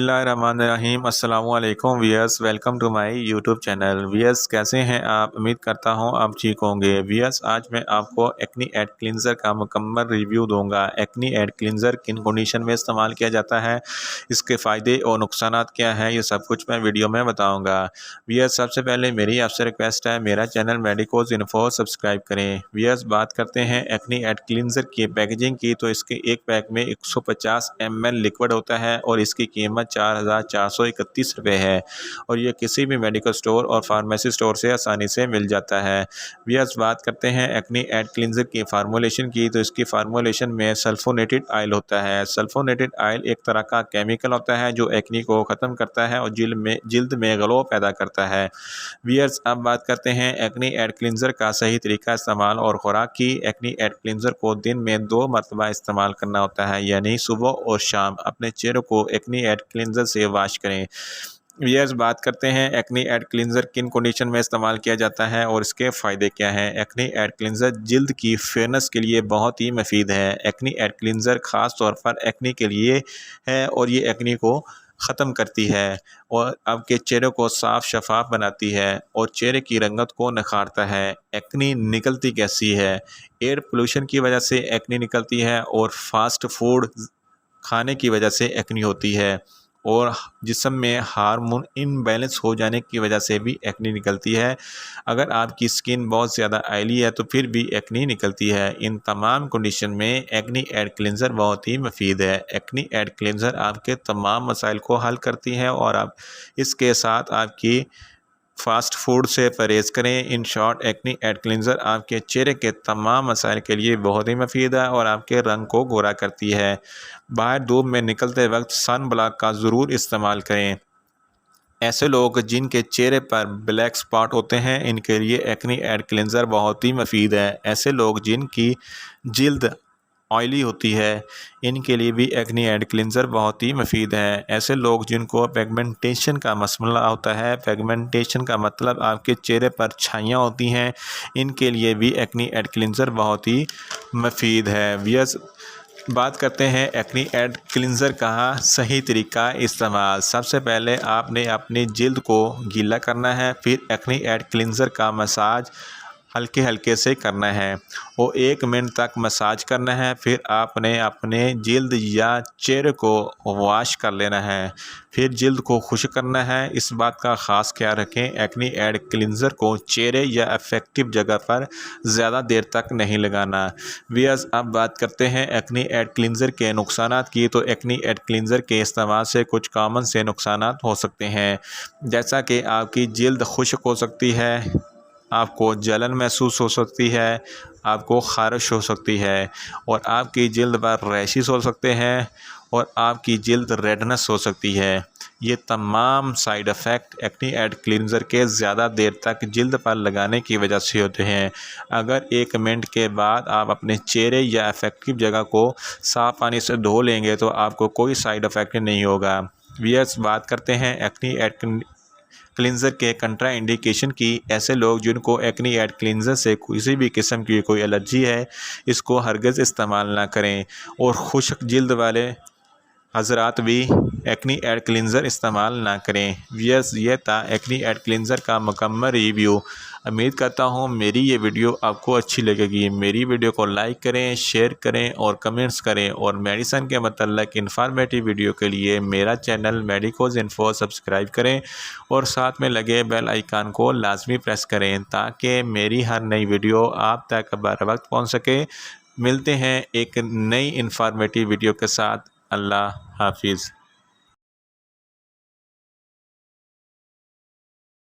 बिस्मिल्लाहिर्रहमानिर्रहीम अस्सलामुअलैकुम viewers, welcome to my YouTube channel. Viewers, कैसे हैं आप? उम्मीद करता हूं आप ठीक होंगे। वियर्स, आज मैं आपको एक्नी एड क्लींजर का मुकम्मल रिव्यू दूंगा। एक्नी एड क्लींजर किन कंडीशन में इस्तेमाल किया जाता है, इसके फ़ायदे और नुकसानात क्या हैं, ये सब कुछ मैं वीडियो में बताऊँगा। वियर्स, सबसे पहले मेरी आपसे रिक्वेस्ट है, मेरा चैनल मेडिकोज इन्फो सब्सक्राइब करें। वियर्स, बात करते हैं एक्नी एड क्लींजर की पैकेजिंग की, तो इसके एक पैक में 150 ml लिक्विड होता है और इसकी कीमत 4,431 रुपये है और ये किसी भी मेडिकल स्टोर और फार्मेसी स्टोर से आसानी से मिल जाता है। व्यूअर्स, बात करते हैं एक्नी एड क्लींजर की फार्मूलेशन की, तो इसकी फार्मूलेशन में सल्फोनेटेड ऑयल होता है। सल्फोनेटेड ऑयल एक तरह का केमिकल होता है जो एक्नी को ख़त्म करता है और जिल्द में ग्लो पैदा करता है। व्यूअर्स, अब बात करते हैं एक्नी एड क्लींजर का सही तरीका इस्तेमाल और खुराक की। एक्नी एड क्लींजर को दिन में 2 मरतबा इस्तेमाल करना होता है, यानी सुबह और शाम। अपने चेहरे को एक्नी एड क्लींजर से वॉश करें। व्यूअर्स, बात करते हैं एक्नी एड क्लींजर किन कंडीशन में इस्तेमाल किया जाता है और इसके फ़ायदे क्या हैं। एक्नी एड क्लींजर जिल्द की फेयरनेस के लिए बहुत ही मुफीद है। एक्नी एड क्लींजर ख़ास तौर पर एक्नी के लिए है और ये एक्नी को ख़त्म करती है और आपके चेहरे को साफ़ शफाफ बनाती है और चेहरे की रंगत को निखारता है। एक्नी निकलती कैसी है? एयर पोल्यूशन की वजह से एक्नी निकलती है और फास्ट फूड खाने की वजह से एक्नी होती है और जिस्म में हार्मोन इम्बैलेंस हो जाने की वजह से भी एक्नी निकलती है। अगर आपकी स्किन बहुत ज़्यादा ऑयली है तो फिर भी एक्नी निकलती है। इन तमाम कंडीशन में एक्नी एड क्लींजर बहुत ही मुफीद है। एक्नी एड क्लींजर आपके तमाम मसाइल को हल करती है और आप इसके साथ आपकी फ़ास्ट फूड से परहेज़ करें। In short, acne aid cleanser आपके चेहरे के तमाम मसाइल के लिए बहुत ही मुफीद है और आपके रंग को गोरा करती है। बाहर धूप में निकलते वक्त सन ब्लॉक का ज़रूर इस्तेमाल करें। ऐसे लोग जिनके चेहरे पर ब्लैक स्पॉट होते हैं, इनके लिए एक्नी एड क्लींजर बहुत ही मुफीद है। ऐसे लोग जिनकी जिल्द ऑयली होती है, इनके लिए भी एक्नी एड क्लींजर बहुत ही मुफीद है। ऐसे लोग जिनको पिगमेंटेशन का मसला होता है, पिगमेंटेशन का मतलब आपके चेहरे पर छाइयाँ होती हैं, इनके लिए भी एक्नी एड क्लींजर बहुत ही मुफीद है। व्यूअर्स, बात करते हैं एक्नी एड क्लींजर का सही तरीका इस्तेमाल। सबसे पहले आपने अपनी जिल्द को गीला करना है, फिर एक्नी एड क्लींजर का मसाज हल्के हल्के से करना है और 1 मिनट तक मसाज करना है। फिर आपने अपने जिल्द या चेहरे को वॉश कर लेना है, फिर जिल्द को खुश्क करना है। इस बात का ख़ास ख्याल रखें, एक्नी एड क्लींजर को चेहरे या अफेक्टिव जगह पर ज़्यादा देर तक नहीं लगाना। व्यूअर्स, अब बात करते हैं एक्नी एड क्लींजर के नुकसानात की, तो एक्नी एड क्लींजर के इस्तेमाल से कुछ कॉमन से नुकसानात हो सकते हैं, जैसा कि आपकी जिल्द खुश्क हो सकती है, आपको जलन महसूस हो सकती है, आपको ख़ारिश हो सकती है और आपकी जिल्द पर रैशेस हो सकते हैं और आपकी जिल्द रेडनेस हो सकती है। ये तमाम side effect acne aid cleanser के ज़्यादा देर तक जिल्द पर लगाने की वजह से होते हैं। अगर 1 मिनट के बाद आप अपने चेहरे या अफेक्टिव जगह को साफ़ पानी से धो लेंगे तो आपको कोई साइड इफ़ेक्ट नहीं होगा। व्यूअर्स, बात करते हैं एक्नी एड क्लींजर के कंट्रा इंडिकेशन की। ऐसे लोग जिनको एक्नी एड क्लींजर से किसी भी किस्म की कोई एलर्जी है, इसको हरगिज़ इस्तेमाल ना करें और खुश्क जिल्द वाले हज़रात भी एक्नी एड क्लींजर इस्तेमाल ना करें। व्यूअर्स, ये था एक्नी एड क्लींजर का मुकम्मल रिव्यू। उम्मीद करता हूँ मेरी ये वीडियो आपको अच्छी लगेगी। मेरी वीडियो को लाइक करें, शेयर करें और कमेंट्स करें और मेडिसिन के मतलब इंफॉर्मेटिव वीडियो के लिए मेरा चैनल मेडिकोज इन्फो सब्सक्राइब करें और साथ में लगे बेल आइकन को लाजमी प्रेस करें ताकि मेरी हर नई वीडियो आप तक बर वक्त पहुँच सके। मिलते हैं एक नई इंफॉर्मेटिव वीडियो के साथ। अल्लाह हाफिज़।